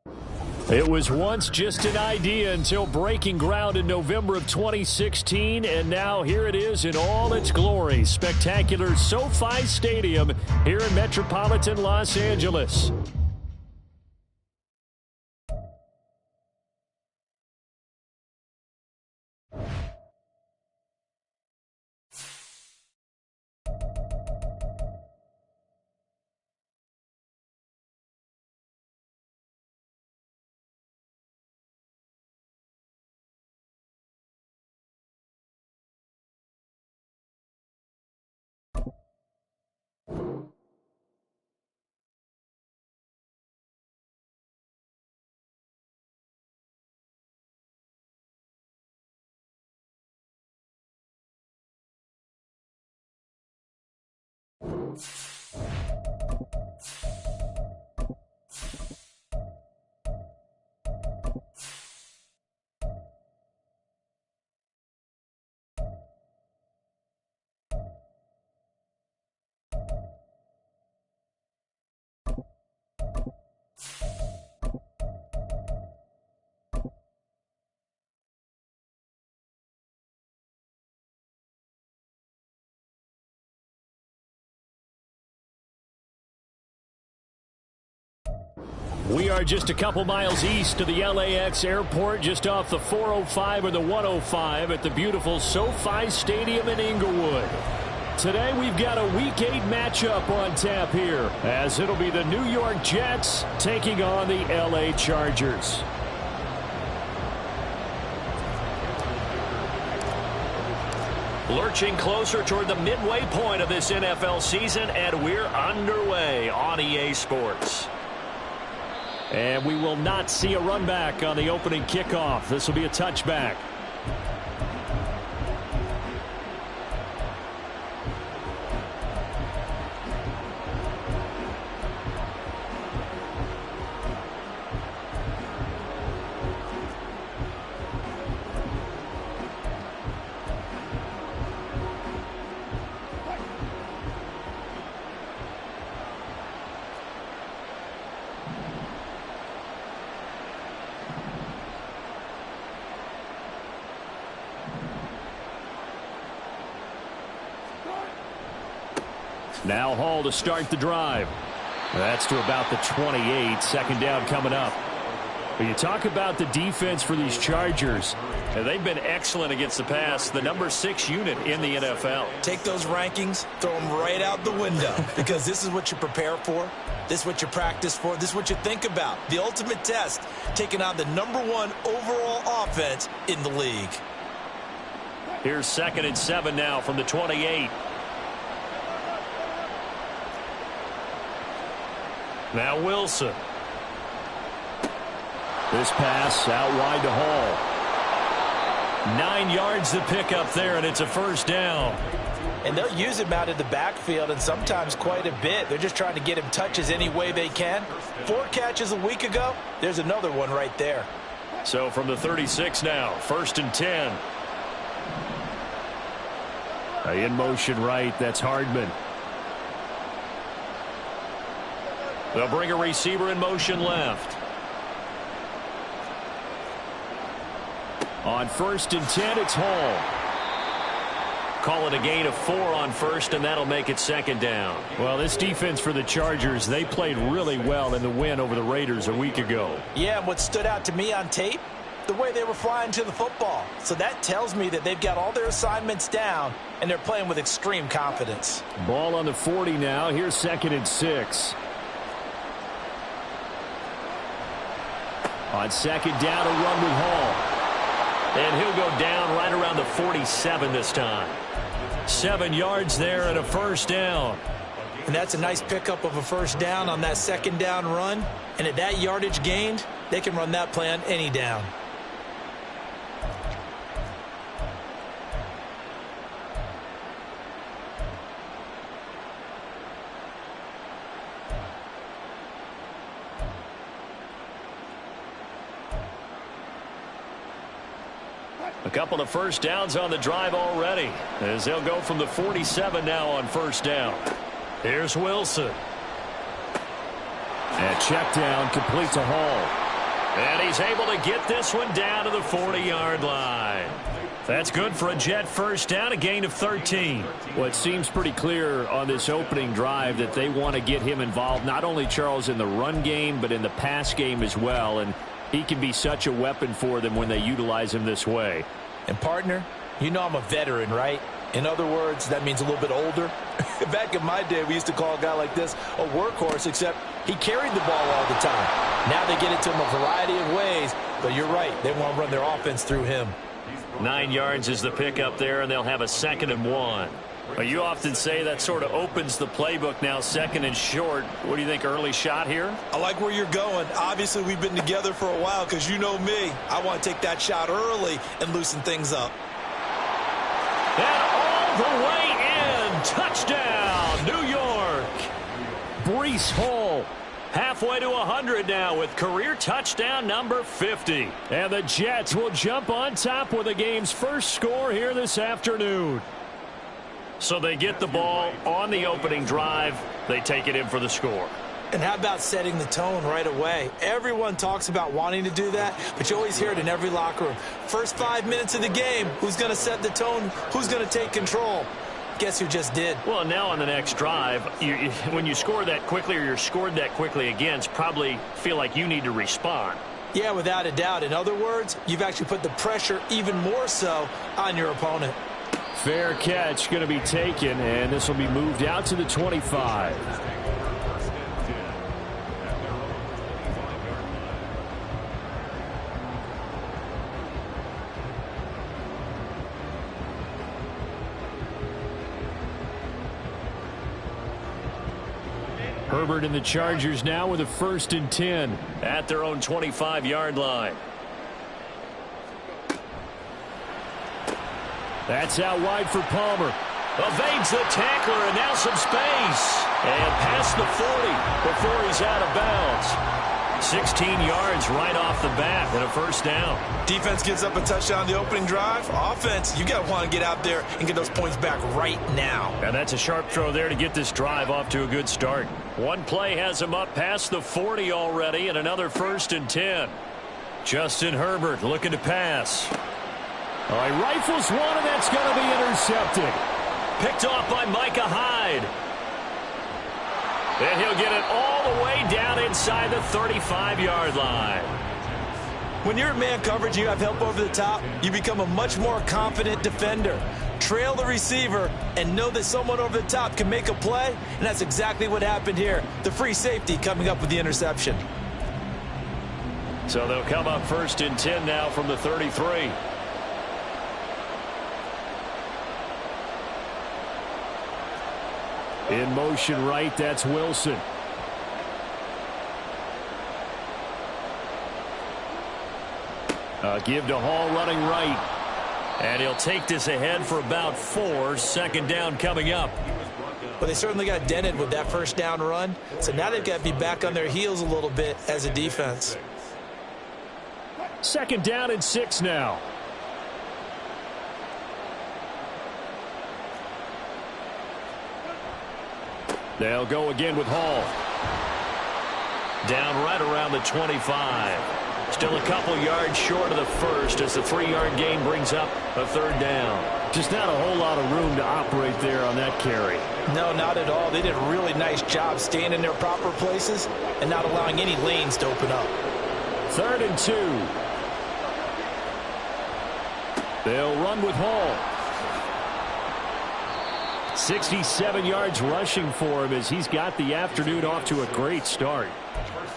It was once just an idea until breaking ground in November of 2016, and now here it is in all its glory. Spectacular SoFi Stadium here in metropolitan Los Angeles. We are just a couple miles east of the LAX airport, just off the 405 or the 105 at the beautiful SoFi Stadium in Inglewood. Today we've got a Week 8 matchup on tap here, as it'll be the New York Jets taking on the LA Chargers. Lurching closer toward the midway point of this NFL season, and we're underway on EA Sports. And we will not see a run back on the opening kickoff. This will be a touchback. Now Hall to start the drive. That's to about the 28. Second down coming up. When you talk about the defense for these Chargers, they've been excellent against the pass. The number 6 unit in the NFL. Take those rankings, throw them right out the window, because this is what you prepare for. This is what you practice for. This is what you think about. The ultimate test, taking on the number 1 overall offense in the league. Here's 2nd and 7 now from the 28. Now Wilson. This pass out wide to Hall. 9 yards to pick up there, and it's a first down. And they'll use him out in the backfield, and sometimes quite a bit. They're just trying to get him touches any way they can. 4 catches a week ago. There's another one right there. So from the 36 now, 1st and 10. In motion right, that's Hardman. They'll bring a receiver in motion left. On 1st and 10, it's Hall. Call it a gain of 4 on 1st, and that'll make it 2nd down. Well, this defense for the Chargers, they played really well in the win over the Raiders a week ago. Yeah, and what stood out to me on tape, the way they were flying to the football. So that tells me that they've got all their assignments down, and they're playing with extreme confidence. Ball on the 40 now. Here's 2nd and 6. On 2nd down, a run with Hall. And he'll go down right around the 47 this time. 7 yards there and a first down. And that's a nice pickup of a first down on that 2nd down run. And at that yardage gained, they can run that play on any down. A couple of first downs on the drive already, as they'll go from the 47 now on 1st down. Here's Wilson. And check down complete to Hall. And he's able to get this one down to the 40-yard line. That's good for a Jet first down, a gain of 13. Well, it seems pretty clear on this opening drive that they want to get him involved, not only, Charles, in the run game, but in the pass game as well. And he can be such a weapon for them when they utilize him this way. And, partner, you know I'm a veteran, right? In other words, that means a little bit older. Back in my day, we used to call a guy like this a workhorse, except he carried the ball all the time. Now they get it to him a variety of ways, but you're right. They want to run their offense through him. 9 yards is the pickup there, and they'll have a 2nd and 1. Well, you often say that sort of opens the playbook now, 2nd and short. What do you think, early shot here? I like where you're going. Obviously, we've been together for a while because you know me. I want to take that shot early and loosen things up. And all the way in. Touchdown, New York. Breece Hall. Halfway to 100 now with career touchdown number 50. And the Jets will jump on top with the game's first score here this afternoon. So they get the ball on the opening drive. They take it in for the score. And how about setting the tone right away? Everyone talks about wanting to do that, but you always hear it in every locker room. First 5 minutes of the game, who's going to set the tone? Who's going to take control? Guess who just did? Well, now on the next drive, when you score that quickly or you're scored that quickly again, probably feel like you need to respond. Yeah, without a doubt. In other words, you've actually put the pressure even more so on your opponent. Fair catch going to be taken, and this will be moved out to the 25. Herbert and the Chargers now with a 1st and 10 at their own 25-yard line. That's out wide for Palmer. Evades the tackler, and now some space. And past the 40 before he's out of bounds. 16 yards right off the bat and a 1st down. Defense gives up a touchdown on the opening drive. Offense, you got to want to get out there and get those points back right now. And that's a sharp throw there to get this drive off to a good start. One play has him up past the 40 already, and another 1st and 10. Justin Herbert looking to pass. All right, rifles one, and that's going to be intercepted. Picked off by Micah Hyde. And he'll get it all the way down inside the 35-yard line. When you're in man coverage, you have help over the top, you become a much more confident defender. Trail the receiver and know that someone over the top can make a play, and that's exactly what happened here. The free safety coming up with the interception. So they'll come up 1st and 10 now from the 33. In motion right, that's Wilson. Give to Hall running right. And he'll take this ahead for about 4. 2nd down coming up. Well, they certainly got dented with that 1st down run. So now they've got to be back on their heels a little bit as a defense. 2nd down and 6 now. They'll go again with Hall. Down right around the 25. Still a couple yards short of the 1st as the 3-yard gain brings up a 3rd down. Just not a whole lot of room to operate there on that carry. No, not at all. They did a really nice job staying in their proper places and not allowing any lanes to open up. 3rd and 2. They'll run with Hall. 67 yards rushing for him as he's got the afternoon off to a great start.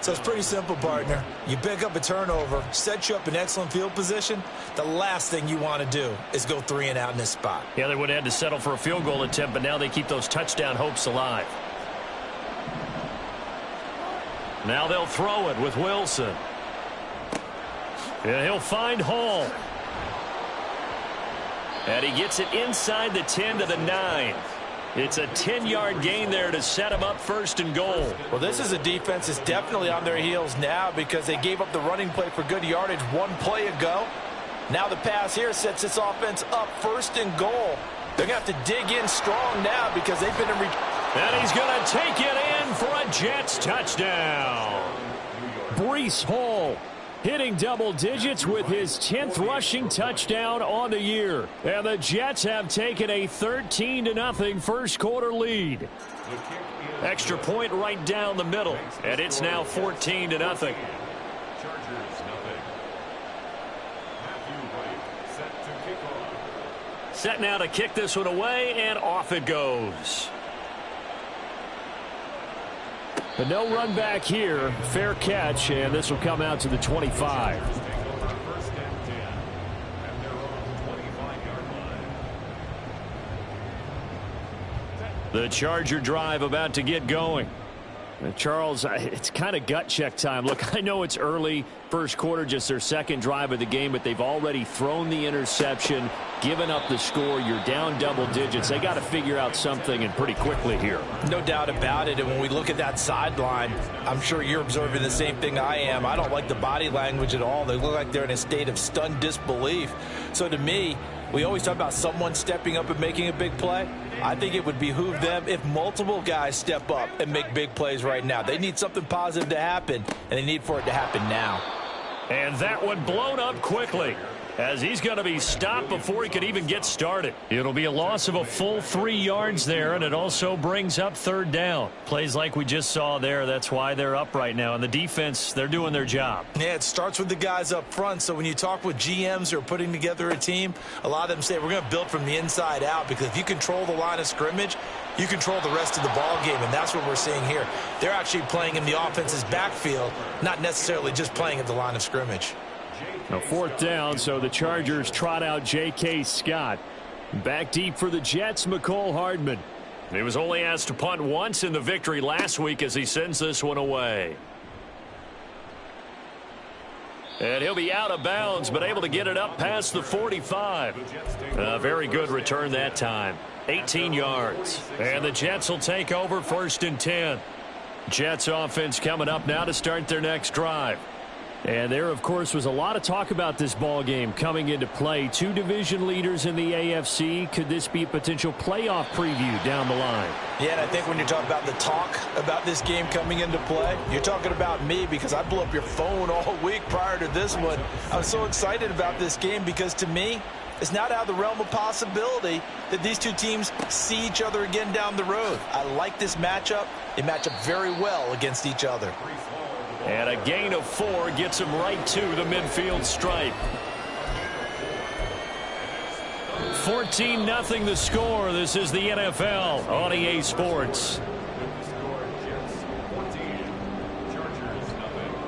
So it's pretty simple, partner. You pick up a turnover, set you up in excellent field position. The last thing you want to do is go 3 and out in this spot. Yeah, they would have had to settle for a field goal attempt, but now they keep those touchdown hopes alive. Now they'll throw it with Wilson. And he'll find Hall. And he gets it inside the 10 to the 9. It's a 10-yard gain there to set him up 1st and goal. Well, this is a defense that's definitely on their heels now because they gave up the running play for good yardage 1 play ago. Now the pass here sets this offense up 1st and goal. They're going to have to dig in strong now because they've been in. And he's going to take it in for a Jets touchdown. Breece Hall hitting double digits with his 10th rushing touchdown on the year. And the Jets have taken a 13-0 first quarter lead. Extra point right down the middle, and it's now 14-0. Set now to kick this one away, and off it goes. But no run back here. Fair catch, and this will come out to the 25. The Charger drive about to get going. Charles, it's kind of gut check time. Look, I know it's early, first quarter, just their second drive of the game, but they've already thrown the interception, given up the score. You're down double digits. They got to figure out something, and pretty quickly here. No doubt about it. And when we look at that sideline, I'm sure you're observing the same thing I am. I don't like the body language at all. They look like they're in a state of stunned disbelief. So to me, we always talk about someone stepping up and making a big play. I think it would behoove them if multiple guys step up and make big plays right now. They need something positive to happen, and they need for it to happen now. And that one blown up quickly, as he's going to be stopped before he could even get started. It'll be a loss of a full 3 yards there, and it also brings up third down. Plays like we just saw there, that's why they're up right now. And the defense, they're doing their job. Yeah, it starts with the guys up front. So when you talk with GMs who are putting together a team, a lot of them say we're going to build from the inside out, because if you control the line of scrimmage, you control the rest of the ball game, and that's what we're seeing here. They're actually playing in the offense's backfield, not necessarily just playing at the line of scrimmage. A fourth down, so the Chargers trot out J.K. Scott. Back deep for the Jets, McCole Hardman. He was only asked to punt once in the victory last week as he sends this one away. And he'll be out of bounds, but able to get it up past the 45. A very good return that time. 18 yards. And the Jets will take over 1st and 10. Jets offense coming up now to start their next drive. And there, of course, was a lot of talk about this ball game coming into play. 2 division leaders in the AFC. Could this be a potential playoff preview down the line? Yeah, and I think when you're talking about the talk about this game coming into play, you're talking about me, because I blew up your phone all week prior to this one. I was so excited about this game because, to me, it's not out of the realm of possibility that these two teams see each other again down the road. I like this matchup. They match up very well against each other. And a gain of 4 gets him right to the midfield stripe. 14-0 the score. This is the NFL on EA Sports.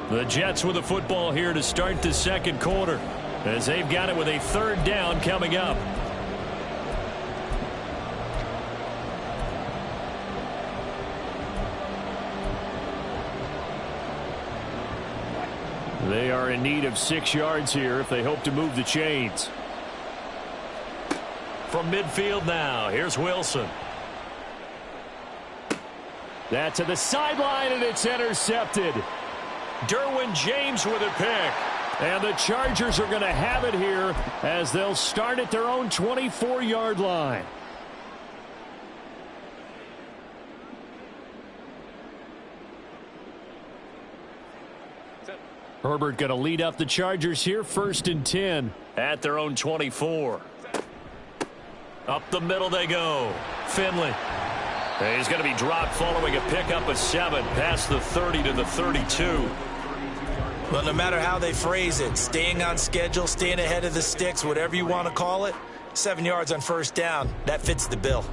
The Jets with the football here to start the second quarter, as they've got it with a third down coming up. They are in need of 6 yards here if they hope to move the chains. From midfield now, here's Wilson. That to the sideline, and it's intercepted. Derwin James with a pick. And the Chargers are going to have it here as they'll start at their own 24-yard line. Herbert going to lead up the Chargers here, 1st and 10 at their own 24. Up the middle they go. Finley. He's going to be dropped following a pickup of 7 past the 30 to the 32. Well, no matter how they phrase it, staying on schedule, staying ahead of the sticks, whatever you want to call it, 7 yards on first down, that fits the bill.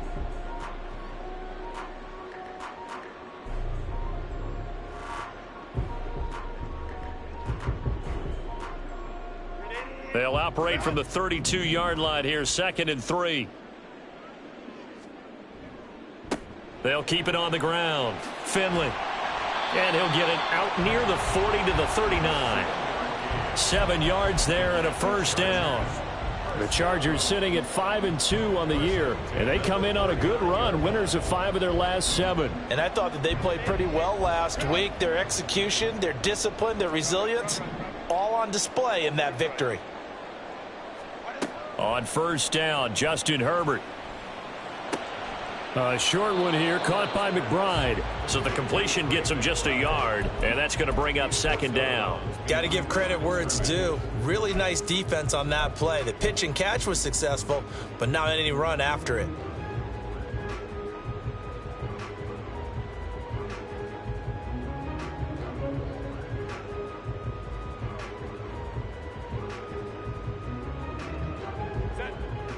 They'll operate from the 32-yard line here, 2nd and 3. They'll keep it on the ground. Finley. And he'll get it out near the 40 to the 39. 7 yards there and a first down. The Chargers sitting at 5-2 on the year, and they come in on a good run, winners of 5 of their last 7. And I thought that they played pretty well last week. Their execution, their discipline, their resilience, all on display in that victory. On first down, Justin Herbert. A short one here, caught by McBride. So the completion gets him just a yard, and that's going to bring up second down. Got to give credit where it's due. Really nice defense on that play. The pitch and catch was successful, but not any run after it.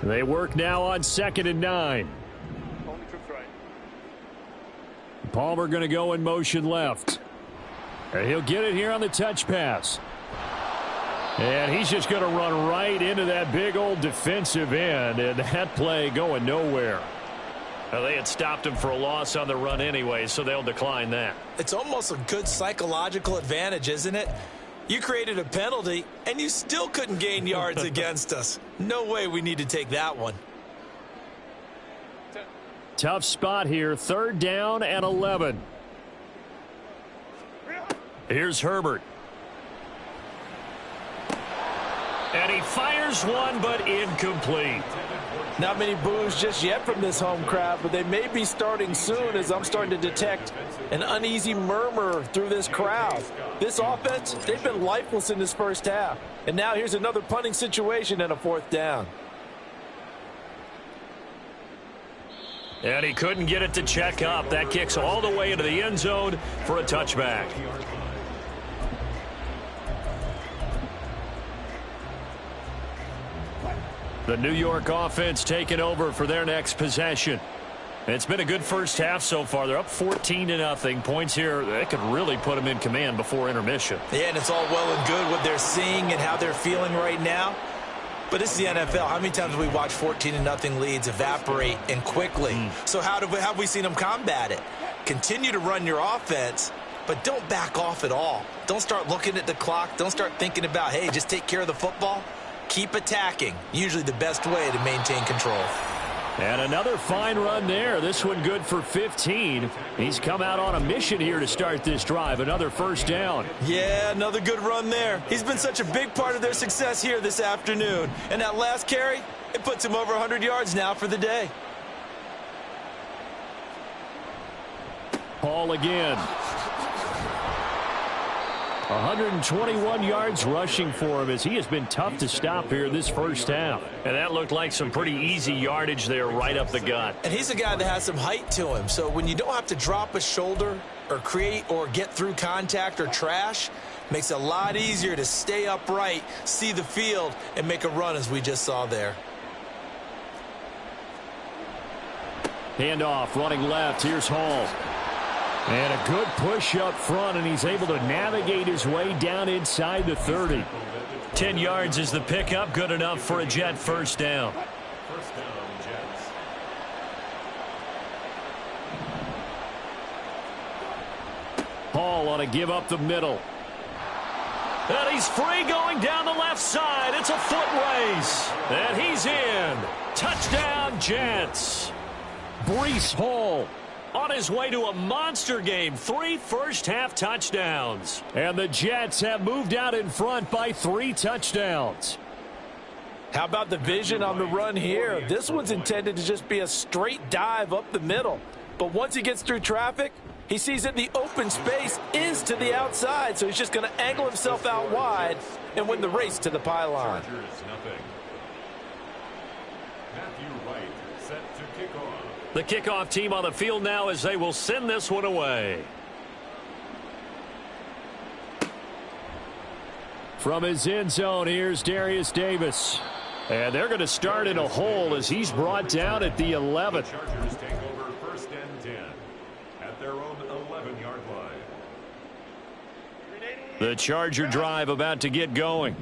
They work now on 2nd and 9. Palmer going to go in motion left. And he'll get it here on the touch pass. And he's just going to run right into that big old defensive end, and that play going nowhere. Well, they had stopped him for a loss on the run anyway, so they'll decline that. It's almost a good psychological advantage, isn't it? You created a penalty, and you still couldn't gain yards against us. No way we need to take that one. Tough spot here, 3rd down and 11. Here's Herbert. And he fires one, but incomplete. Not many boos just yet from this home crowd, but they may be starting soon as I'm starting to detect an uneasy murmur through this crowd. This offense, they've been lifeless in this first half. And now here's another punting situation and a 4th down. And he couldn't get it to check up. That kicks all the way into the end zone for a touchback. The New York offense taking over for their next possession. It's been a good first half so far. They're up 14-0. Points here, they could really put them in command before intermission. Yeah, and it's all well and good what they're seeing and how they're feeling right now. But this is the NFL. How many times have we watched 14-0 leads evaporate and quickly? So how have we seen them combat it? Continue to run your offense, but don't back off at all. Don't start looking at the clock. Don't start thinking about, hey, just take care of the football. Keep attacking. Usually the best way to maintain control. And another fine run there. This one good for 15. He's come out on a mission here to start this drive. Another 1st down. Yeah, another good run there. He's been such a big part of their success here this afternoon. And that last carry, it puts him over 100 yards now for the day. Paul again. 121 yards rushing for him as he has been tough to stop here this first half. And that looked like some pretty easy yardage there right up the gut. And he's a guy that has some height to him. So when you don't have to drop a shoulder or create or get through contact or trash, makes it a lot easier to stay upright, see the field, and make a run as we just saw there. Handoff running left. Here's Hall. And a good push up front, and he's able to navigate his way down inside the 30. 10 yards is the pickup, good enough for a Jet 1st down. Hall on a give up the middle. And he's free going down the left side. It's a foot race. And he's in. Touchdown, Jets. Breece Hall on his way to a monster game. 3 first-half touchdowns. And the Jets have moved out in front by 3 touchdowns. How about the vision on the run here? This one's intended to just be a straight dive up the middle. But once he gets through traffic, he sees that the open space is to the outside, so he's just going to angle himself out wide and win the race to the pylon. The kickoff team on the field now as they will send this one away. From his end zone, here's Darius Davis. And they're going to start in a hole as he's brought down at the 11. The Chargers take over 1st and 10 at their own 11-yard line. The Charger drive about to get going.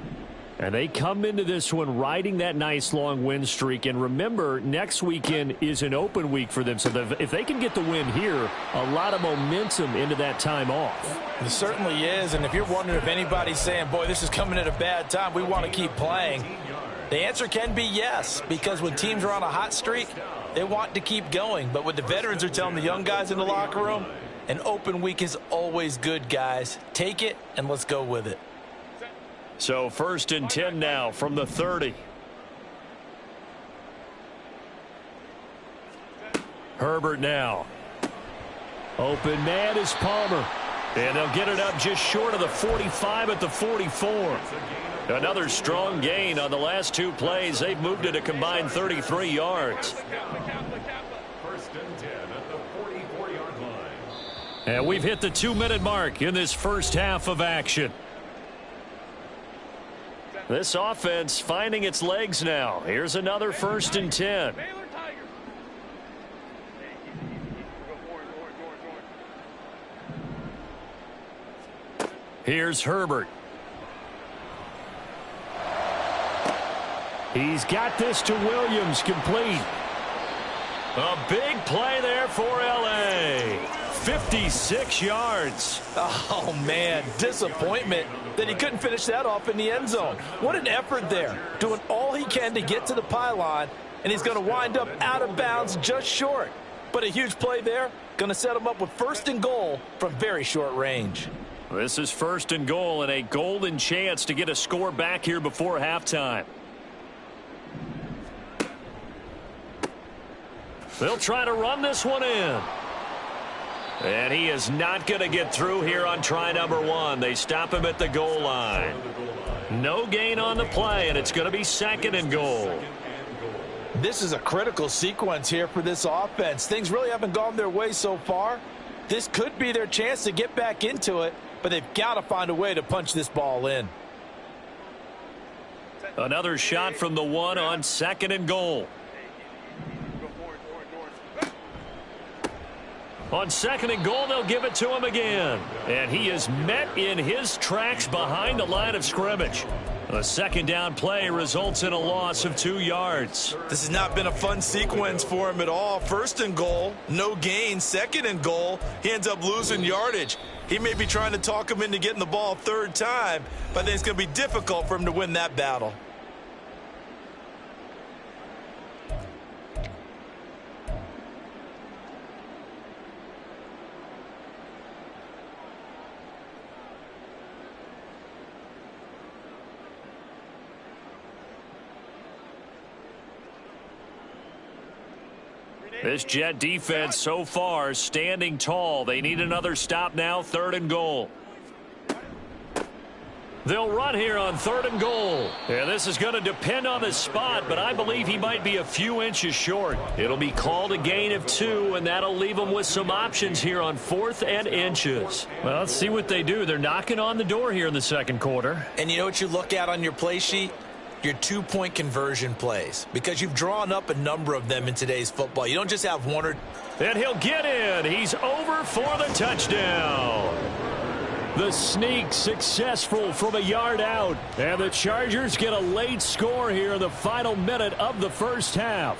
And they come into this one riding that nice long win streak. And remember, next weekend is an open week for them. So if they can get the win here, a lot of momentum into that time off. It certainly is. And if you're wondering if anybody's saying, boy, this is coming at a bad time, we want to keep playing, the answer can be yes. Because when teams are on a hot streak, they want to keep going. But what the veterans are telling the young guys in the locker room, an open week is always good, guys. Take it and let's go with it. So 1st and 10 now from the 30. Herbert now. Open man is Palmer. And they'll get it up just short of the 45 at the 44. Another strong gain on the last two plays. They've moved it a combined 33 yards. First and 10 at the 44-yard line. And we've hit the 2-minute mark in this first half of action. This offense finding its legs now. Here's another first and 10. Here's Herbert. He's got this to Williams, complete. A big play there for L.A. 56 yards. Oh, man, disappointment that he couldn't finish that off in the end zone. What an effort there, doing all he can to get to the pylon, and he's going to wind up out of bounds just short. But a huge play there, going to set him up with first and goal from very short range. This is first and goal and a golden chance to get a score back here before halftime. They'll try to run this one in. And he is not going to get through here on try number one. They stop him at the goal line. No gain on the play, and it's going to be second and goal. This is a critical sequence here for this offense. Things really haven't gone their way so far. This could be their chance to get back into it, but they've got to find a way to punch this ball in. Another shot from the one on second and goal. On second and goal, they'll give it to him again. And he is met in his tracks behind the line of scrimmage. A second down play results in a loss of 2 yards. This has not been a fun sequence for him at all. First and goal, no gain. Second and goal, he ends up losing yardage. He may be trying to talk him into getting the ball third time, but I think it's going to be difficult for him to win that battle. This Jet defense so far standing tall. They need another stop now, third and goal. They'll run here on third and goal. And this is going to depend on the spot, but I believe he might be a few inches short. It'll be called a gain of 2, and that'll leave them with some options here on 4th and inches. Well, let's see what they do. They're knocking on the door here in the second quarter. And you know what you look at on your play sheet? Your 2-point conversion plays, because you've drawn up a number of them in today's football. You don't just have one or... And he'll get in. He's over for the touchdown. The sneak successful from a yard out. And the Chargers get a late score here in the final minute of the first half.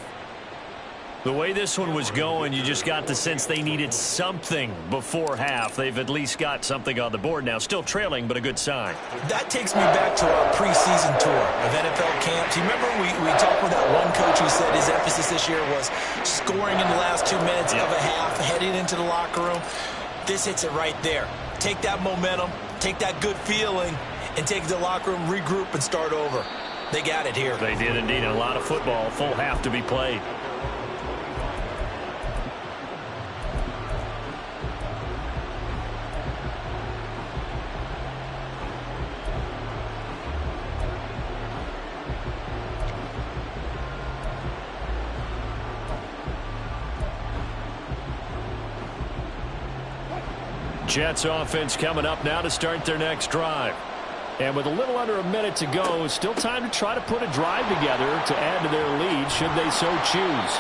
The way this one was going, you just got the sense they needed something before half. They've at least got something on the board now. Still trailing, but a good sign. That takes me back to our preseason tour of NFL camps. You remember we talked with that one coach who said his emphasis this year was scoring in the last 2 minutes of a half, heading into the locker room. This hits it right there. Take that momentum, take that good feeling, and take it to the locker room, regroup, and start over. They got it here. They did indeed. A lot of football, full half to be played. Jets offense coming up now to start their next drive. And with a little under a minute to go, still time to try to put a drive together to add to their lead should they so choose.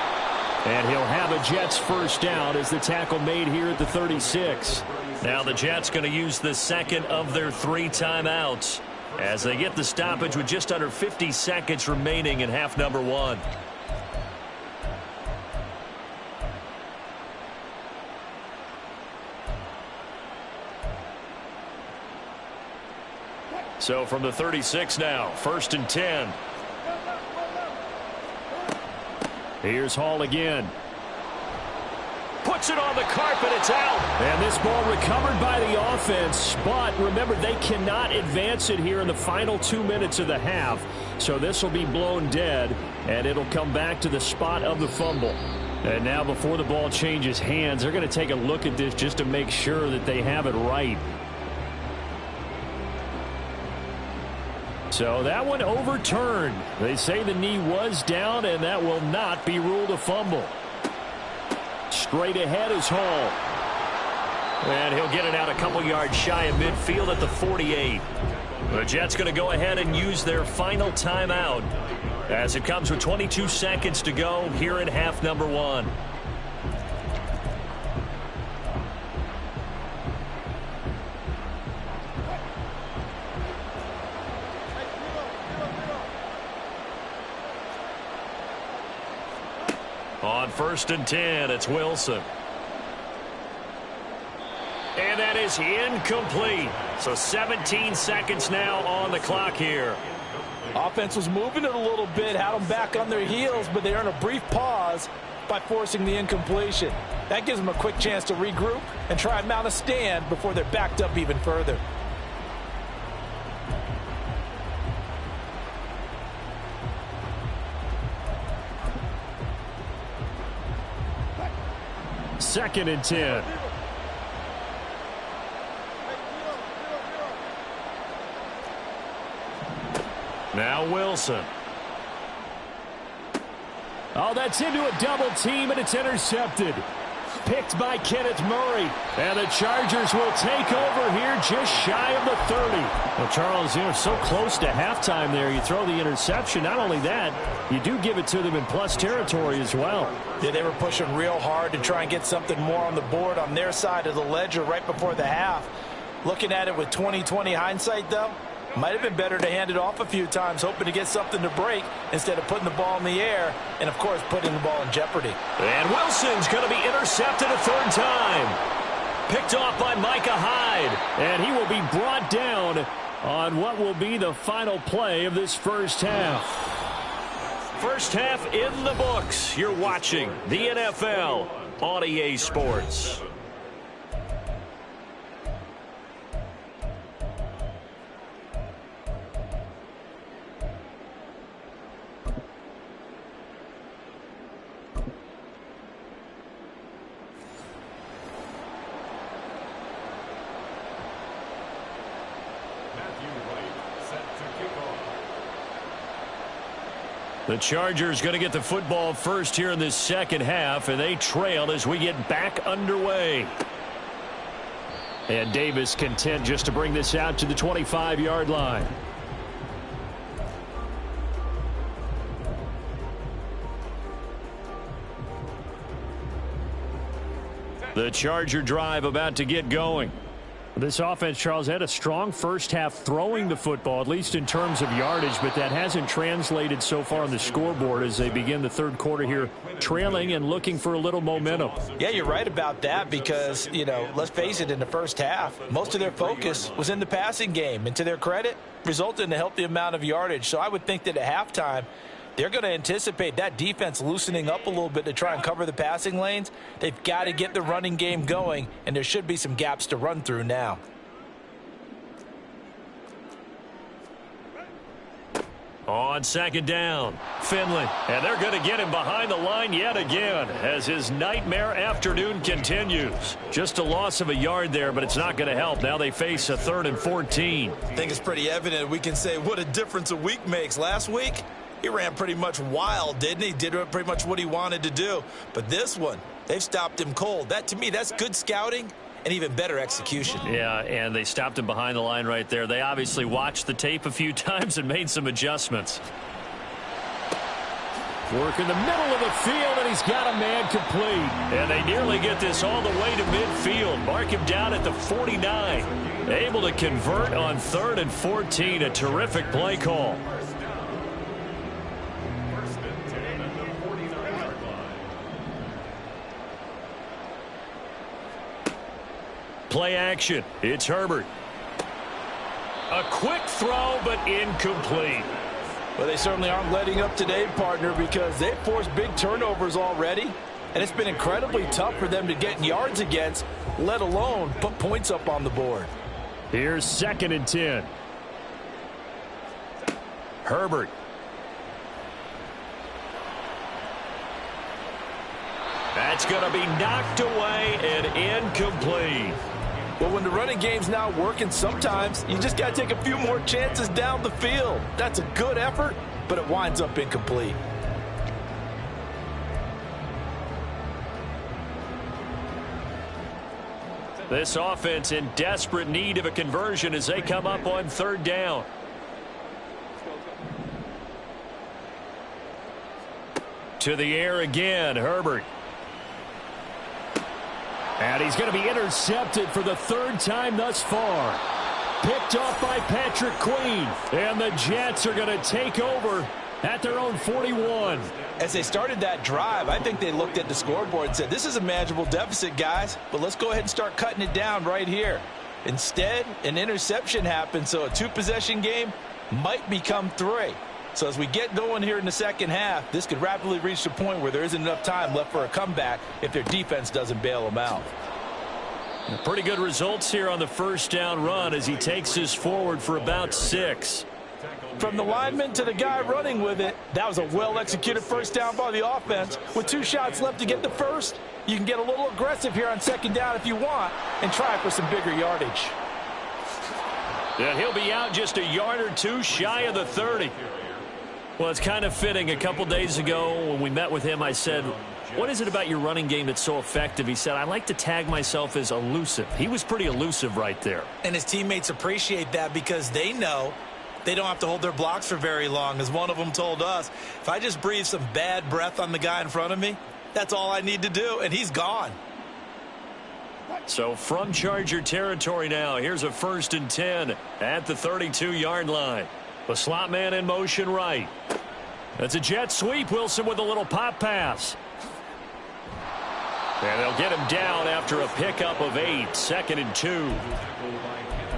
And he'll have a Jets first down as the tackle made here at the 36. Now the Jets going to use the second of their 3 timeouts as they get the stoppage with just under 50 seconds remaining in half number 1. So from the 36 now, first and 10. Here's Hall again. Puts it on the carpet, it's out. And this ball recovered by the offense, but remember they cannot advance it here in the final 2 minutes of the half. So this will be blown dead, and it'll come back to the spot of the fumble. And now before the ball changes hands, they're going to take a look at this just to make sure that they have it right. So that one overturned. They say the knee was down, and that will not be ruled a fumble. Straight ahead is Hall. And he'll get it out a couple yards shy of midfield at the 48. The Jets going to go ahead and use their final timeout as it comes with 22 seconds to go here in half number one. On 1st and 10, it's Wilson. And that is incomplete. So 17 seconds now on the clock here. Offense was moving it a little bit, had them back on their heels, but they earned a brief pause by forcing the incompletion. That gives them a quick chance to regroup and try and mount a stand before they're backed up even further. Second and 10. Now Wilson. Oh, that's into a double team, and it's intercepted. Picked by Kenneth Murray. And the Chargers will take over here just shy of the 30. Well, Charles, you're so close to halftime there. You throw the interception. Not only that, you do give it to them in plus territory as well. Yeah, they were pushing real hard to try and get something more on the board on their side of the ledger right before the half. Looking at it with 20/20 hindsight, though, might have been better to hand it off a few times, hoping to get something to break instead of putting the ball in the air and, of course, putting the ball in jeopardy. And Wilson's going to be intercepted a third time. Picked off by Micah Hyde. And he will be brought down on what will be the final play of this first half. First half in the books. You're watching the NFL on EA Sports. The Chargers going to get the football first here in this second half, and they trail as we get back underway. And Davis content just to bring this out to the 25-yard line. The Charger drive about to get going. This offense, Charles, had a strong first half throwing the football, at least in terms of yardage, but that hasn't translated so far on the scoreboard as they begin the third quarter here, trailing and looking for a little momentum. Yeah, you're right about that because, you know, let's face it, in the first half, most of their focus was in the passing game, and to their credit, resulted in a healthy amount of yardage. So I would think that at halftime, they're going to anticipate that defense loosening up a little bit to try and cover the passing lanes. They've got to get the running game going, and there should be some gaps to run through now. On second down, Finley. And they're going to get him behind the line yet again as his nightmare afternoon continues. Just a loss of a yard there, but it's not going to help. Now they face a 3rd and 14. I think it's pretty evident we can say what a difference a week makes. Last week, he ran pretty much wild, didn't he? Did pretty much what he wanted to do. But this one, they've stopped him cold. That, to me, that's good scouting and even better execution. Yeah, and they stopped him behind the line right there. They obviously watched the tape a few times and made some adjustments. Work in the middle of the field, and he's got a man complete. And they nearly get this all the way to midfield. Mark him down at the 49. Able to convert on 3rd and 14. A terrific play call. Play action. It's Herbert. A quick throw, but incomplete. Well, they certainly aren't letting up today, partner, because they've forced big turnovers already, and it's been incredibly tough for them to get yards against, let alone put points up on the board. Here's 2nd and 10. Herbert. That's going to be knocked away and incomplete. Well, when the running game's not working, sometimes you just got to take a few more chances down the field. That's a good effort, but it winds up incomplete. This offense in desperate need of a conversion as they come up on third down. To the air again, Herbert. And he's going to be intercepted for the third time thus far. Picked off by Patrick Queen. And the Jets are going to take over at their own 41. As they started that drive, I think they looked at the scoreboard and said, this is a manageable deficit, guys, but let's go ahead and start cutting it down right here. Instead, an interception happened, so a two-possession game might become three. So as we get going here in the second half, this could rapidly reach the point where there isn't enough time left for a comeback if their defense doesn't bail them out. Pretty good results here on the first down run as he takes this forward for about 6. From the lineman to the guy running with it, that was a well-executed first down by the offense. With 2 shots left to get the first, you can get a little aggressive here on second down if you want and try for some bigger yardage. And he'll be out just a yard or 2 shy of the 30. Well, it's kind of fitting. A couple days ago when we met with him, I said, what is it about your running game that's so effective? He said, I like to tag myself as elusive. He was pretty elusive right there. And his teammates appreciate that because they know they don't have to hold their blocks for very long. As one of them told us, if I just breathe some bad breath on the guy in front of me, that's all I need to do, and he's gone. So from Charger territory now, here's a 1st and 10 at the 32-yard line. The slot man in motion right. That's a jet sweep. Wilson with a little pop pass. And they'll get him down after a pickup of 8, 2nd and 2.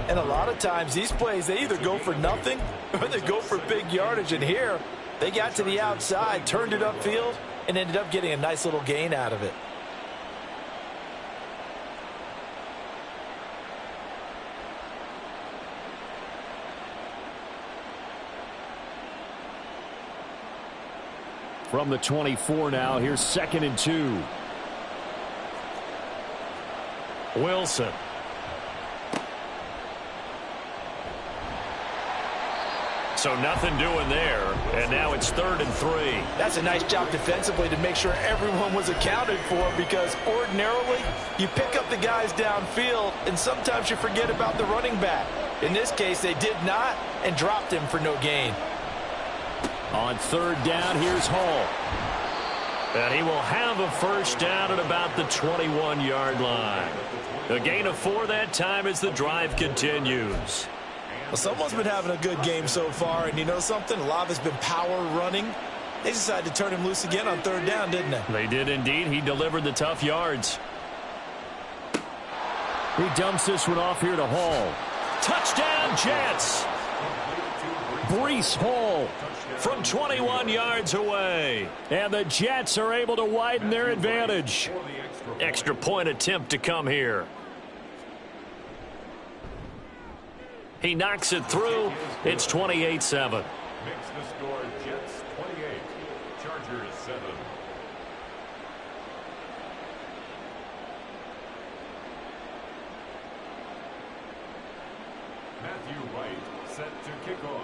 And a lot of times these plays, they either go for nothing or they go for big yardage. And here, they got to the outside, turned it upfield, and ended up getting a nice little gain out of it. From the 24 now, here's 2nd and 2. Wilson. So nothing doing there, and now it's 3rd and 3. That's a nice job defensively to make sure everyone was accounted for, because ordinarily you pick up the guys downfield and sometimes you forget about the running back. In this case, they did not and dropped him for no gain. On 3rd down, here's Hall. And he will have a first down at about the 21-yard line. A gain of 4 that time as the drive continues. Well, someone's been having a good game so far, and you know something? A lot of it's been power running. They decided to turn him loose again on 3rd down, didn't they? They did indeed. He delivered the tough yards. He dumps this one off here to Hall. Touchdown, Jets! Breece Hall from 21 yards away. And the Jets are able to widen their advantage. Extra point attempt to come here. He knocks it through. It's 28-7. Makes the score Jets 28, Chargers 7. Matthew Wright set to kick off.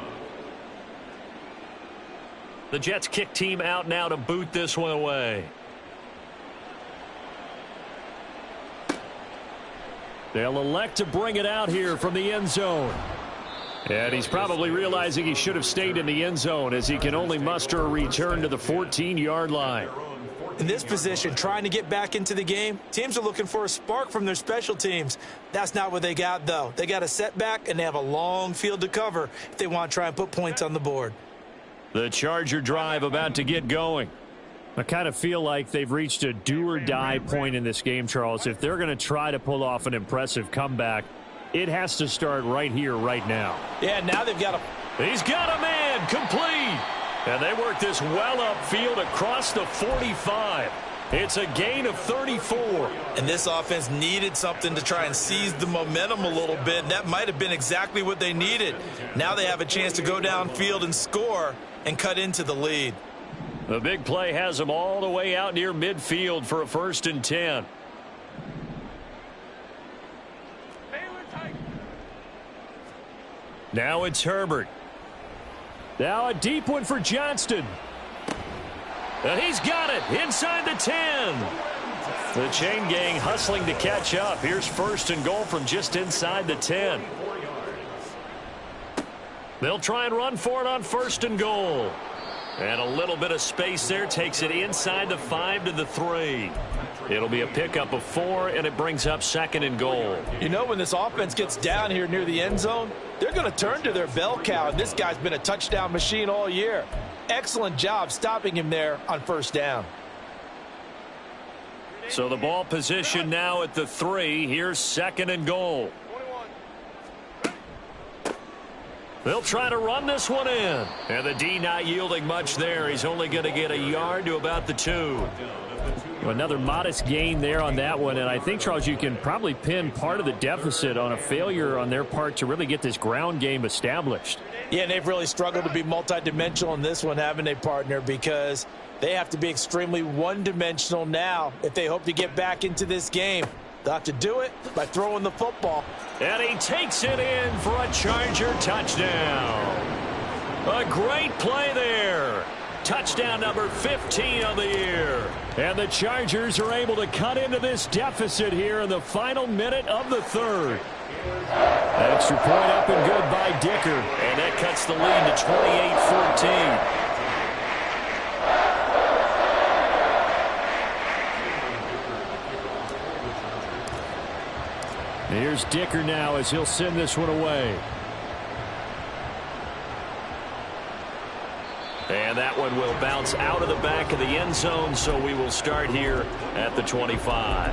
The Jets kick team out now to boot this one away. They'll elect to bring it out here from the end zone. And he's probably realizing he should have stayed in the end zone as he can only muster a return to the 14-yard line. In this position, trying to get back into the game, teams are looking for a spark from their special teams. That's not what they got, though. They got a setback, and they have a long field to cover if they want to try and put points on the board. The Charger drive about to get going. I kind of feel like they've reached a do-or-die point in this game, Charles. If they're going to try to pull off an impressive comeback, it has to start right here, right now. Yeah, now they've got a... He's got a man, complete. And they work this well upfield across the 45. It's a gain of 34. And this offense needed something to try and seize the momentum a little bit. That might have been exactly what they needed. Now they have a chance to go downfield and score and cut into the lead. The big play has him all the way out near midfield for a 1st and 10. Now it's Herbert. Now a deep one for Johnston. And he's got it inside the 10. The chain gang hustling to catch up. Here's 1st and goal from just inside the 10. They'll try and run for it on 1st and goal. And a little bit of space there takes it inside the 5 to the 3. It'll be a pickup of 4, and it brings up 2nd and goal. You know, when this offense gets down here near the end zone, they're going to turn to their bell cow, and this guy's been a touchdown machine all year. Excellent job stopping him there on 1st down. So the ball position now at the 3. Here's 2nd and goal. They'll try to run this one in. And the D not yielding much there. He's only going to get a yard to about the 2. Another modest gain there on that one, and I think, Charles, you can probably pin part of the deficit on a failure on their part to really get this ground game established. Yeah, and they've really struggled to be multidimensional in this one, haven't they, partner, because they have to be extremely one-dimensional now if they hope to get back into this game. They'll have to do it by throwing the football. And he takes it in for a Charger touchdown. A great play there. Touchdown number 15 on the year. And the Chargers are able to cut into this deficit here in the final minute of the 3rd. Extra point up and good by Dicker. And that cuts the lead to 28-14. Here's Dicker now as he'll send this one away. And that one will bounce out of the back of the end zone, so we will start here at the 25.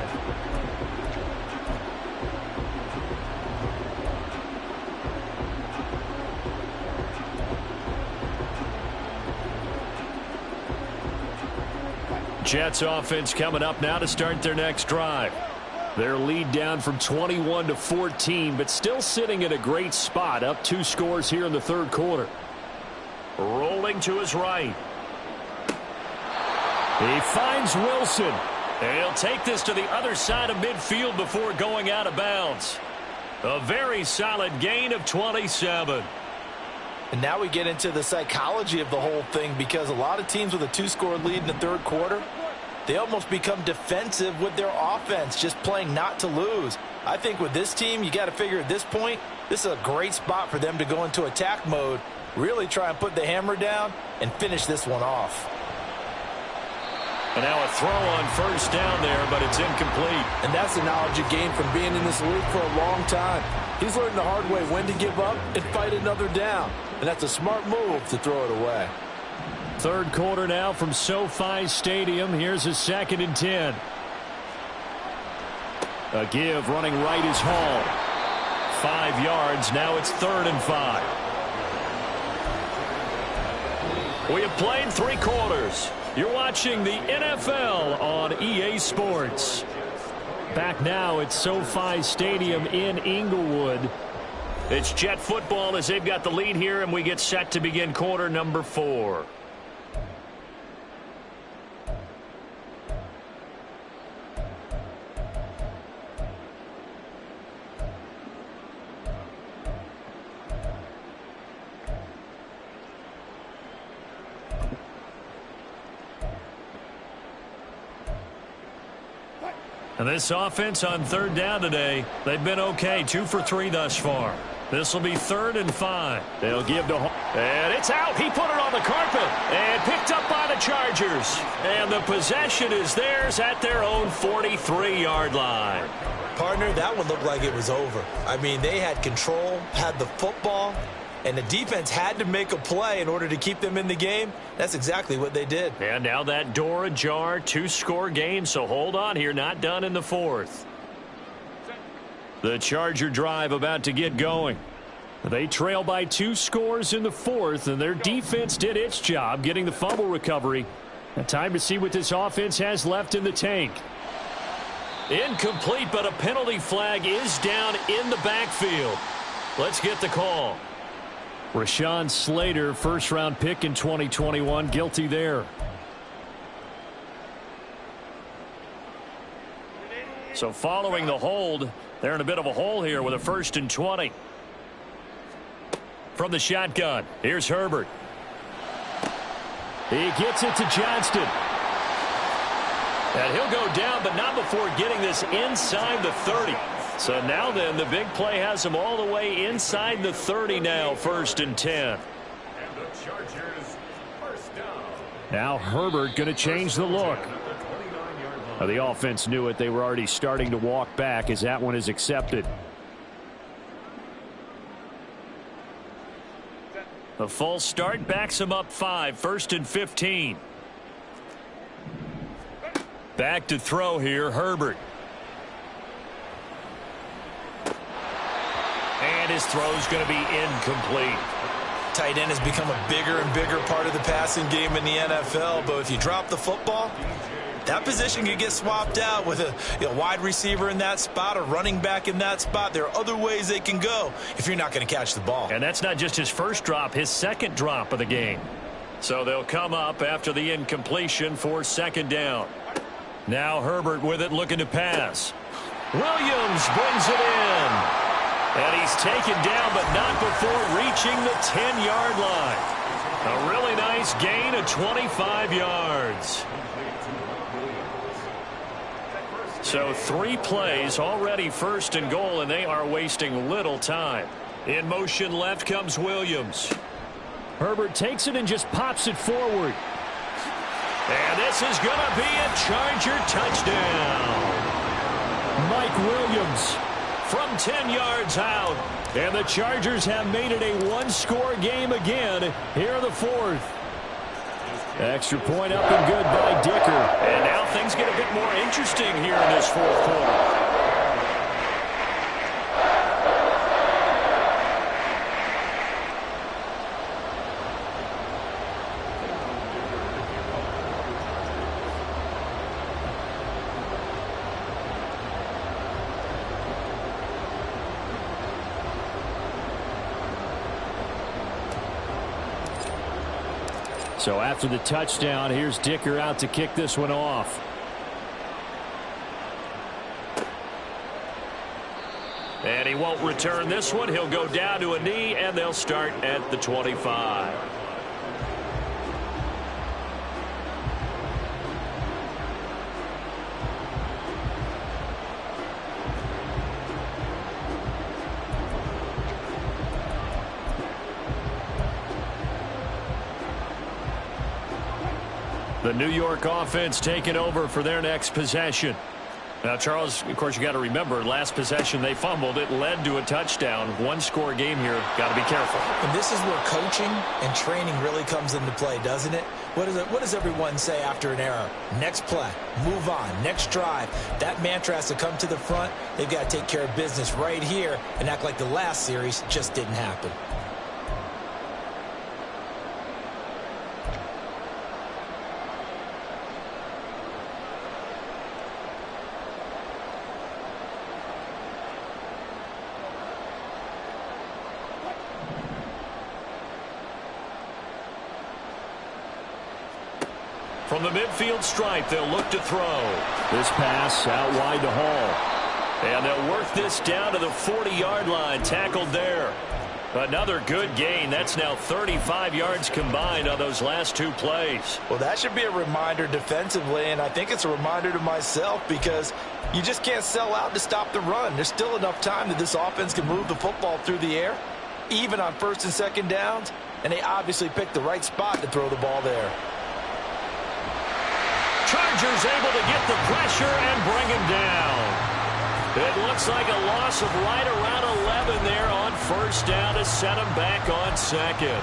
Jets offense coming up now to start their next drive. Their lead down from 21 to 14, but still sitting at a great spot, up 2 scores here in the 3rd quarter. Rolling to his right. He finds Wilson. And he'll take this to the other side of midfield before going out of bounds. A very solid gain of 27. And now we get into the psychology of the whole thing, because a lot of teams with a 2-score lead in the 3rd quarter, they almost become defensive with their offense, just playing not to lose. I think with this team, you got to figure at this point, this is a great spot for them to go into attack mode, really try and put the hammer down and finish this one off. And now a throw on 1st down there, but it's incomplete. And that's the knowledge you gain from being in this league for a long time. He's learned the hard way when to give up and fight another down. And that's a smart move to throw it away. 3rd quarter now from SoFi Stadium. Here's a 2nd and 10. A give running right is Hall. 5 yards. Now it's 3rd and 5. We have played 3 quarters. You're watching the NFL on EA Sports. Back now at SoFi Stadium in Inglewood. It's Jet football as they've got the lead here, and we get set to begin quarter number 4. And this offense on 3rd down today, they've been okay. 2 for 3 thus far. This will be 3rd and 5. They'll give to Hall. And it's out. He put it on the carpet. And picked up by the Chargers. And the possession is theirs at their own 43-yard line. Partner, that one looked like it was over. I mean, they had control, had the football, and the defense had to make a play in order to keep them in the game. That's exactly what they did. And now that door ajar, 2-score game, so hold on here, not done in the 4th. The Charger drive about to get going. They trail by 2 scores in the 4th, and their defense did its job getting the fumble recovery. And time to see what this offense has left in the tank. Incomplete, but a penalty flag is down in the backfield. Let's get the call. Rashawn Slater, 1st-round pick in 2021, guilty there. So following the hold, they're in a bit of a hole here with a 1st and 20. From the shotgun, here's Herbert. He gets it to Johnston. And he'll go down, but not before getting this inside the 30. So now then, the big play has him all the way inside the 30 now, 1st and 10. And the Chargers, first down. Now Herbert going to change the look. Now, the offense knew it. They were already starting to walk back as that one is accepted. A full start backs him up 5, 1st and 15. Back to throw here, Herbert. And his throw's going to be incomplete. Tight end has become a bigger and bigger part of the passing game in the NFL, but if you drop the football, that position could get swapped out with a wide receiver in that spot, a running back in that spot. There are other ways they can go if you're not going to catch the ball. And that's not just his first drop, his second drop of the game. So they'll come up after the incompletion for 2nd down. Now Herbert with it, looking to pass. Williams brings it in. And he's taken down, but not before reaching the 10-yard line. A really nice gain of 25 yards. So 3 plays already 1st and goal, and they are wasting little time. In motion left comes Williams. Herbert takes it and just pops it forward. And this is going to be a Charger touchdown. Mike Williams from 10 yards out. And the Chargers have made it a 1-score game again here in the 4th. Extra point up and good by Dicker. And now things get a bit more interesting here in this 4th quarter. So after the touchdown, here's Dicker out to kick this one off. And he won't return this one. He'll go down to a knee, and they'll start at the 25. The New York offense taking over for their next possession. Now, Charles, of course, you got to remember, last possession they fumbled. It led to a touchdown. 1-score game here. Got to be careful. And this is where coaching and training really comes into play, doesn't it? What does everyone say after an error? Next play, move on, next drive. That mantra has to come to the front. They've got to take care of business right here and act like the last series just didn't happen. From the midfield stripe, they'll look to throw. This pass out wide to Hall. And they'll work this down to the 40-yard line. Tackled there. Another good gain. That's now 35 yards combined on those last 2 plays. Well, that should be a reminder defensively, and I think it's a reminder to myself because you just can't sell out to stop the run. There's still enough time that this offense can move the football through the air, even on 1st and 2nd downs, and they obviously picked the right spot to throw the ball there. Chargers able to get the pressure and bring him down. It looks like a loss of right around 11 there on 1st down to set him back on 2nd.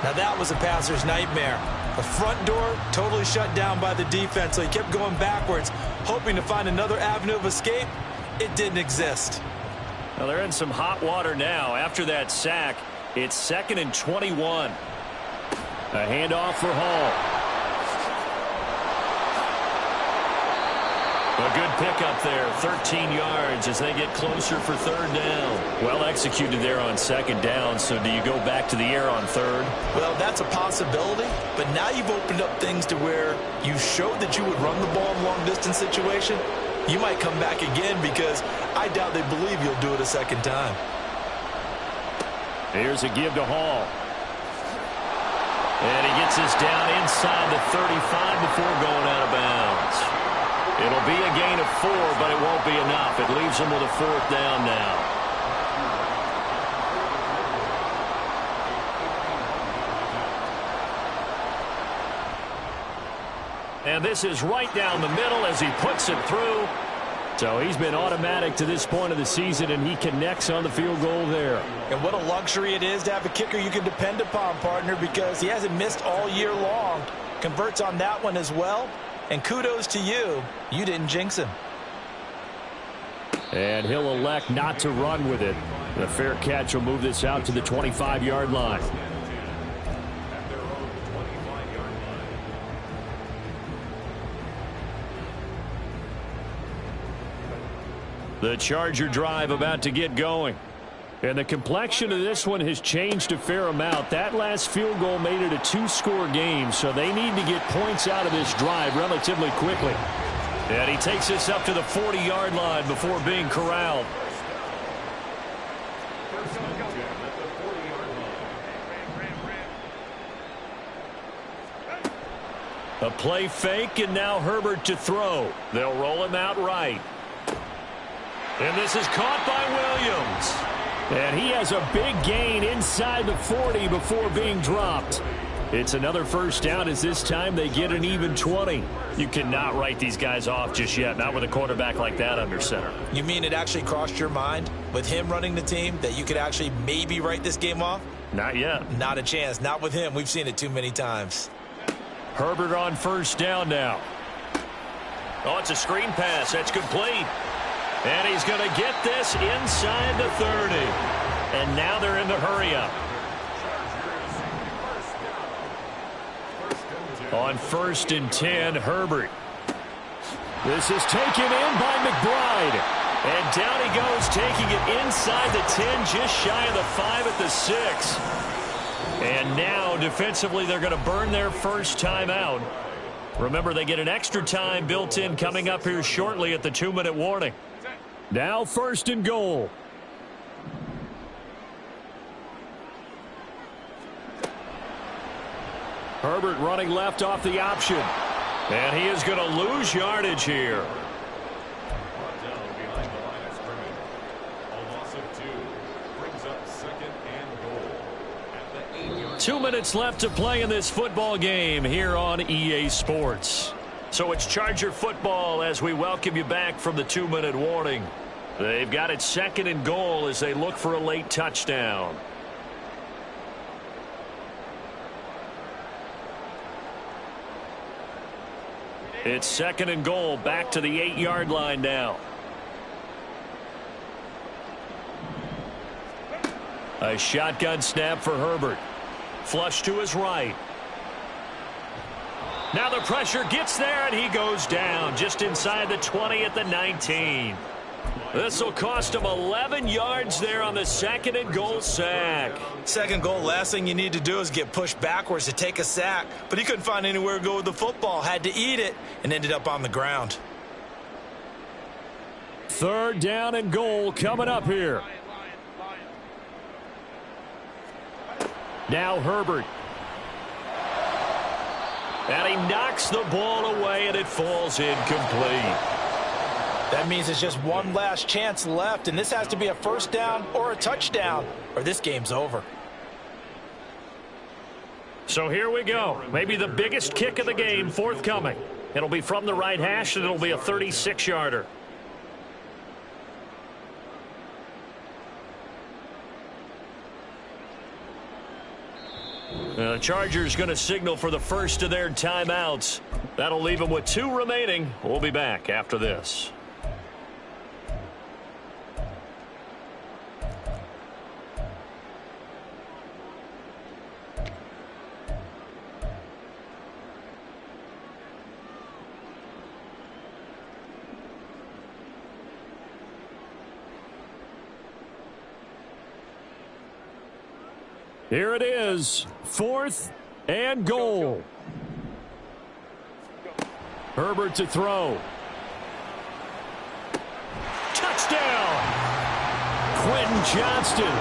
Now that was a passer's nightmare. The front door totally shut down by the defense, so he kept going backwards, hoping to find another avenue of escape. It didn't exist. Well, they're in some hot water now. After that sack, it's 2nd and 21. A handoff for Hall. A good pickup there, 13 yards as they get closer for 3rd down. Well executed there on 2nd down, so do you go back to the air on 3rd? Well, that's a possibility, but now you've opened up things to where you showed that you would run the ball in long-distance situation. You might come back again because I doubt they believe you'll do it a second time. Here's a give to Hall. And he gets this down inside the 35 before going out of bounds. It'll be a gain of 4, but it won't be enough. It leaves him with a 4th down now. And this is right down the middle as he puts it through. So he's been automatic to this point of the season, and he connects on the field goal there. And what a luxury it is to have a kicker you can depend upon, partner, because he hasn't missed all year long. Converts on that one as well. And kudos to you. You didn't jinx him. And he'll elect not to run with it. The fair catch will move this out to the 25-yard line. The Charger drive about to get going. And the complexion of this one has changed a fair amount. That last field goal made it a 2-score game, so they need to get points out of this drive relatively quickly. And he takes this up to the 40-yard line before being corralled. A play fake, and now Herbert to throw. They'll roll him out right. And this is caught by Williams. And he has a big gain inside the 40 before being dropped. It's another first down as this time they get an even 20. You cannot write these guys off just yet, not with a quarterback like that under center. You mean it actually crossed your mind with him running the team that you could actually maybe write this game off? Not yet. Not a chance. Not with him. We've seen it too many times. Herbert on first down now. Oh, it's a screen pass. That's complete. And he's going to get this inside the 30. And now they're in the hurry-up. On 1st and 10, Herbert. This is taken in by McBride. And down he goes, taking it inside the 10, just shy of the 5 at the 6. And now, defensively, they're going to burn their first time out. Remember, they get an extra time built in coming up here shortly at the 2-minute warning. Now 1st and goal. Herbert running left off the option. And he is going to lose yardage here. 2 minutes left to play in this football game here on EA Sports. So it's Charger football as we welcome you back from the 2-minute warning. They've got it 2nd and goal as they look for a late touchdown. It's 2nd and goal, back to the 8-yard line now. A shotgun snap for Herbert. Flush to his right. Now the pressure gets there, and he goes down just inside the 20 at the 19. This will cost him 11 yards there on the 2nd and goal sack. 2nd goal, last thing you need to do is get pushed backwards to take a sack. But he couldn't find anywhere to go with the football. Had to eat it and ended up on the ground. 3rd down and goal coming up here. Now Herbert. And he knocks the ball away, and it falls incomplete. That means there's just one last chance left, and this has to be a first down or a touchdown, or this game's over. So here we go. Maybe the biggest kick of the game forthcoming. It'll be from the right hash, and it'll be a 36-yarder. The Chargers going to signal for the first of their timeouts. That'll leave them with 2 remaining. We'll be back after this. Here it is, 4th and goal. Herbert to throw. Quentin Johnston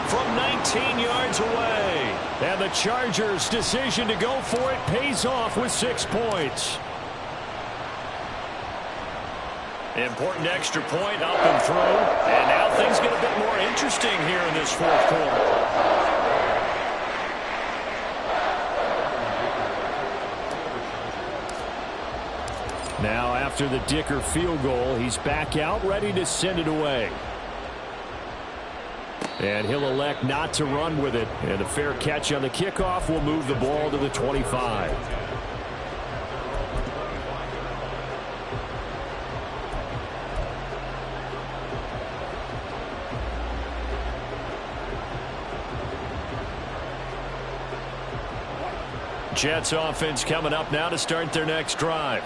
from 19 yards away. And the Chargers' decision to go for it pays off with 6 points. Important extra point up and through. And now things get a bit more interesting here in this fourth quarter. Now after the Dicker field goal, he's back out ready to send it away. And he'll elect not to run with it. And a fair catch on the kickoff will move the ball to the 25. Jets offense coming up now to start their next drive.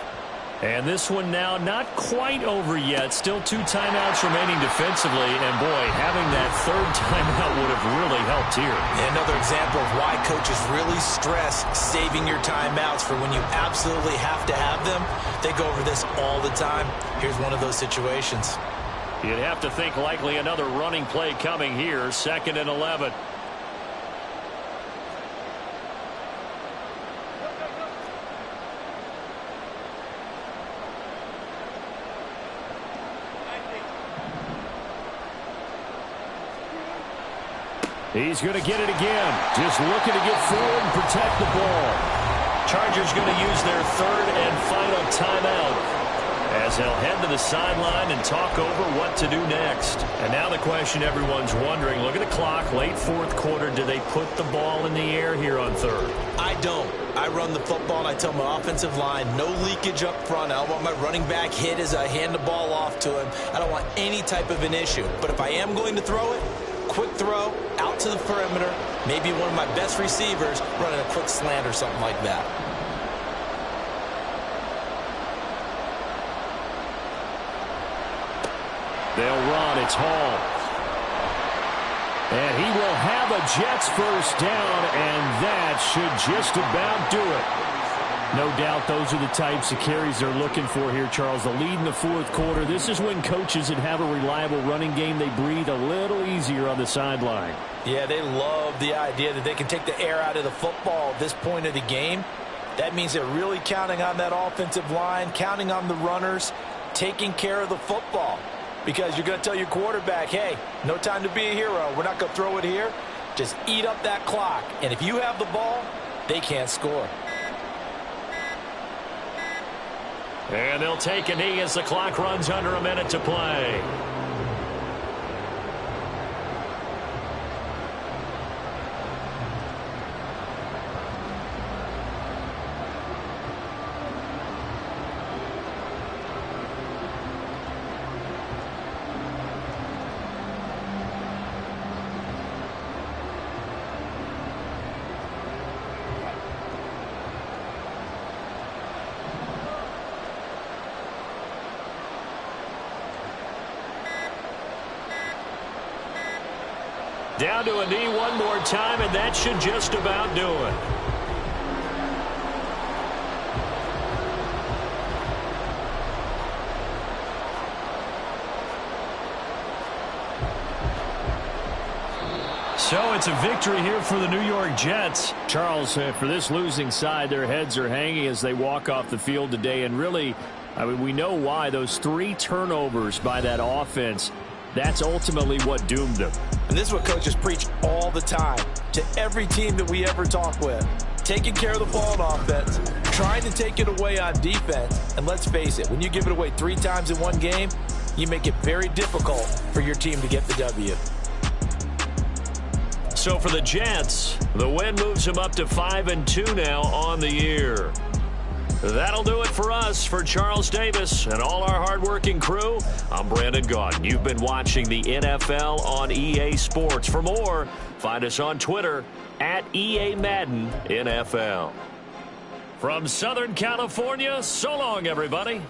And this one now not quite over yet. Still 2 timeouts remaining defensively. And, boy, having that third timeout would have really helped here. Another example of why coaches really stress saving your timeouts for when you absolutely have to have them. They go over this all the time. Here's one of those situations. You'd have to think likely another running play coming here. 2nd and 11. He's going to get it again. Just looking to get forward and protect the ball. Chargers going to use their 3rd and final timeout as they'll head to the sideline and talk over what to do next. And now the question everyone's wondering, look at the clock, late 4th quarter. Do they put the ball in the air here on 3rd? I don't. I run the football and I tell my offensive line, no leakage up front. I don't want my running back hit as I hand the ball off to him. I don't want any type of an issue. But if I am going to throw it, quick throw out to the perimeter, maybe one of my best receivers running a quick slant or something like that. They'll run. It's Hall. And he will have a Jets first down, and that should just about do it. No doubt those are the types of carries they're looking for here, Charles. The lead in the 4th quarter. This is when coaches that have a reliable running game, they breathe a little easier on the sideline. Yeah, they love the idea that they can take the air out of the football at this point of the game. That means they're really counting on that offensive line, counting on the runners, taking care of the football. Because you're going to tell your quarterback, hey, no time to be a hero. We're not going to throw it here. Just eat up that clock. And if you have the ball, they can't score. And they'll take a knee as the clock runs under a minute to play. Down to a knee one more time, and that should just about do it. So it's a victory here for the New York Jets. Charles, for this losing side, their heads are hanging as they walk off the field today. And really, I mean, we know why. Those 3 turnovers by that offense, that's ultimately what doomed them. And this is what coaches preach all the time to every team that we ever talk with. Taking care of the ball on offense, trying to take it away on defense. And let's face it, when you give it away 3 times in one game, you make it very difficult for your team to get the W. So for the Jets, the win moves them up to 5-2 now on the year. That'll do it for us. For Charles Davis and all our hardworking crew, I'm Brandon Gaudin. You've been watching the NFL on EA Sports. For more, find us on Twitter at EA Madden NFL. From Southern California, so long, everybody.